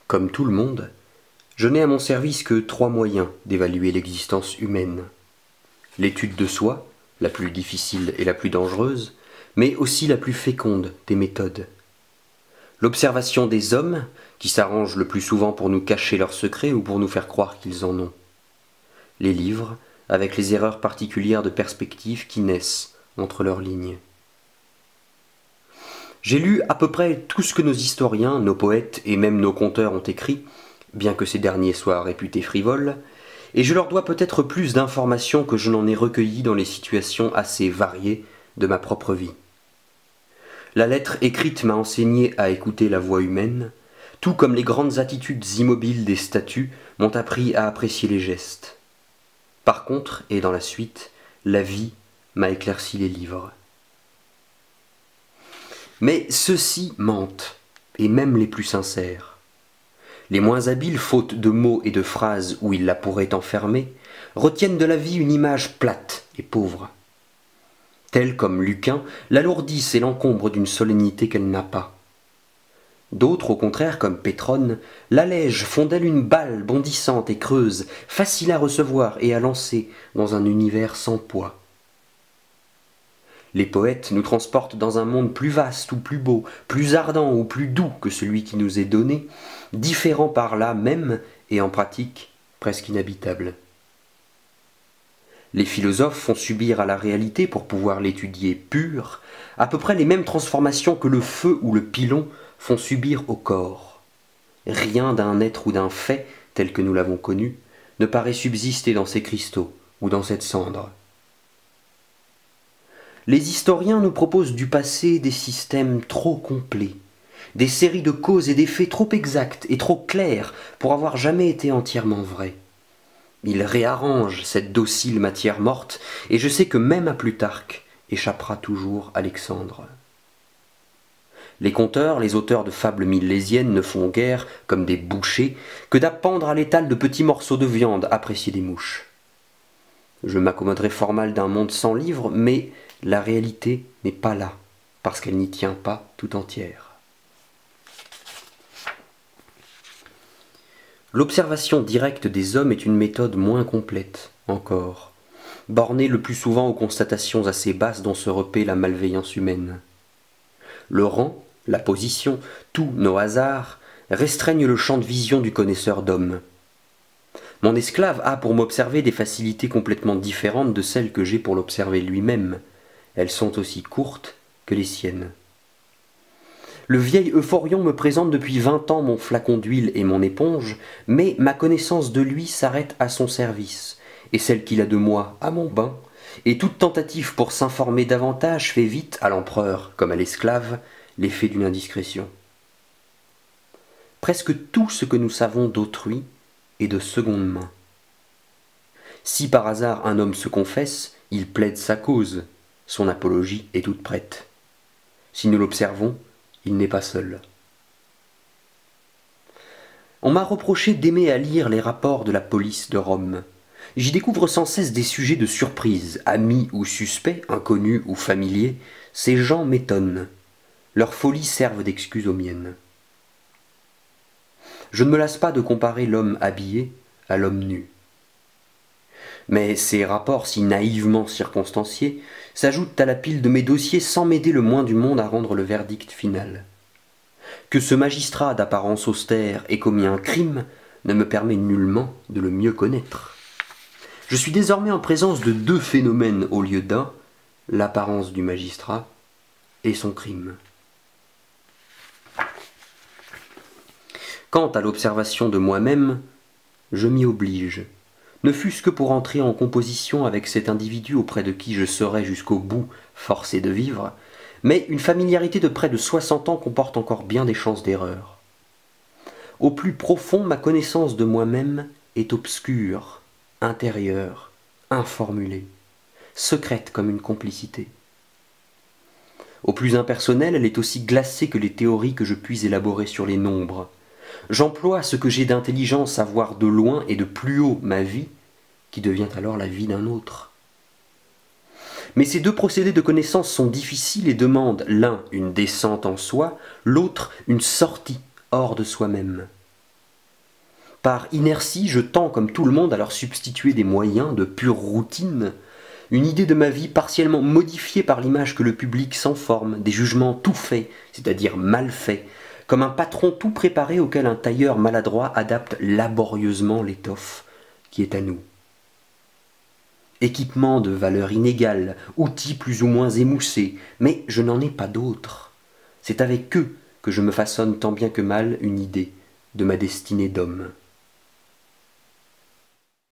Comme tout le monde, je n'ai à mon service que 3 moyens d'évaluer l'existence humaine. L'étude de soi, la plus difficile et la plus dangereuse, mais aussi la plus féconde des méthodes. L'observation des hommes, qui s'arrangent le plus souvent pour nous cacher leurs secrets ou pour nous faire croire qu'ils en ont. Les livres, avec les erreurs particulières de perspective qui naissent entre leurs lignes. J'ai lu à peu près tout ce que nos historiens, nos poètes et même nos conteurs ont écrit, bien que ces derniers soient réputés frivoles, et je leur dois peut-être plus d'informations que je n'en ai recueillies dans les situations assez variées de ma propre vie. La lettre écrite m'a enseigné à écouter la voix humaine, tout comme les grandes attitudes immobiles des statues m'ont appris à apprécier les gestes. Par contre, et dans la suite, la vie m'a éclairci les livres. Mais ceux-ci mentent, et même les plus sincères. Les moins habiles, faute de mots et de phrases où ils la pourraient enfermer, retiennent de la vie une image plate et pauvre. Tels comme Lucain, l'alourdissent et l'encombrent d'une solennité qu'elle n'a pas. D'autres, au contraire, comme Pétrone, l'allègent, font d'elle une balle bondissante et creuse, facile à recevoir et à lancer dans un univers sans poids. Les poètes nous transportent dans un monde plus vaste ou plus beau, plus ardent ou plus doux que celui qui nous est donné, différent par là même et en pratique presque inhabitable. Les philosophes font subir à la réalité, pour pouvoir l'étudier pure, à peu près les mêmes transformations que le feu ou le pilon font subir au corps. Rien d'un être ou d'un fait, tel que nous l'avons connu, ne paraît subsister dans ces cristaux ou dans cette cendre. Les historiens nous proposent du passé des systèmes trop complets, des séries de causes et d'effets trop exactes et trop claires pour avoir jamais été entièrement vrais. Ils réarrangent cette docile matière morte, et je sais que même à Plutarque échappera toujours Alexandre. Les conteurs, les auteurs de fables millésiennes ne font guère, comme des bouchers, que d'appendre à l'étal de petits morceaux de viande appréciés des mouches. Je m'accommoderai fort mal d'un monde sans livres, mais la réalité n'est pas là, parce qu'elle n'y tient pas tout entière. L'observation directe des hommes est une méthode moins complète, encore, bornée le plus souvent aux constatations assez basses dont se repaît la malveillance humaine. Le rang, la position, tous nos hasards restreignent le champ de vision du connaisseur d'hommes. Mon esclave a pour m'observer des facilités complètement différentes de celles que j'ai pour l'observer lui-même. Elles sont aussi courtes que les siennes. Le vieil Euphorion me présente depuis 20 ans mon flacon d'huile et mon éponge, mais ma connaissance de lui s'arrête à son service, et celle qu'il a de moi à mon bain, et toute tentative pour s'informer davantage fait vite, à l'empereur comme à l'esclave, l'effet d'une indiscrétion. Presque tout ce que nous savons d'autrui est de seconde main. Si par hasard un homme se confesse, il plaide sa cause, son apologie est toute prête. Si nous l'observons, il n'est pas seul. On m'a reproché d'aimer à lire les rapports de la police de Rome. J'y découvre sans cesse des sujets de surprise, amis ou suspects, inconnus ou familiers. Ces gens m'étonnent. Leurs folies servent d'excuse aux miennes. Je ne me lasse pas de comparer l'homme habillé à l'homme nu. Mais ces rapports si naïvement circonstanciés s'ajoutent à la pile de mes dossiers sans m'aider le moins du monde à rendre le verdict final. Que ce magistrat d'apparence austère ait commis un crime ne me permet nullement de le mieux connaître. Je suis désormais en présence de 2 phénomènes au lieu d'un, l'apparence du magistrat et son crime. Quant à l'observation de moi-même, je m'y oblige, ne fût-ce que pour entrer en composition avec cet individu auprès de qui je serai jusqu'au bout forcé de vivre, mais une familiarité de près de 60 ans comporte encore bien des chances d'erreur. Au plus profond, ma connaissance de moi-même est obscure, intérieure, informulée, secrète comme une complicité. Au plus impersonnel, elle est aussi glacée que les théories que je puis élaborer sur les nombres. J'emploie ce que j'ai d'intelligence à voir de loin et de plus haut ma vie, qui devient alors la vie d'un autre. Mais ces 2 procédés de connaissance sont difficiles et demandent l'un une descente en soi, l'autre une sortie hors de soi-même. Par inertie, je tends, comme tout le monde, à leur substituer des moyens de pure routine, une idée de ma vie partiellement modifiée par l'image que le public s'en forme, des jugements tout faits, c'est-à-dire mal faits, comme un patron tout préparé auquel un tailleur maladroit adapte laborieusement l'étoffe qui est à nous. Équipement de valeur inégale, outils plus ou moins émoussés, mais je n'en ai pas d'autres. C'est avec eux que je me façonne tant bien que mal une idée de ma destinée d'homme.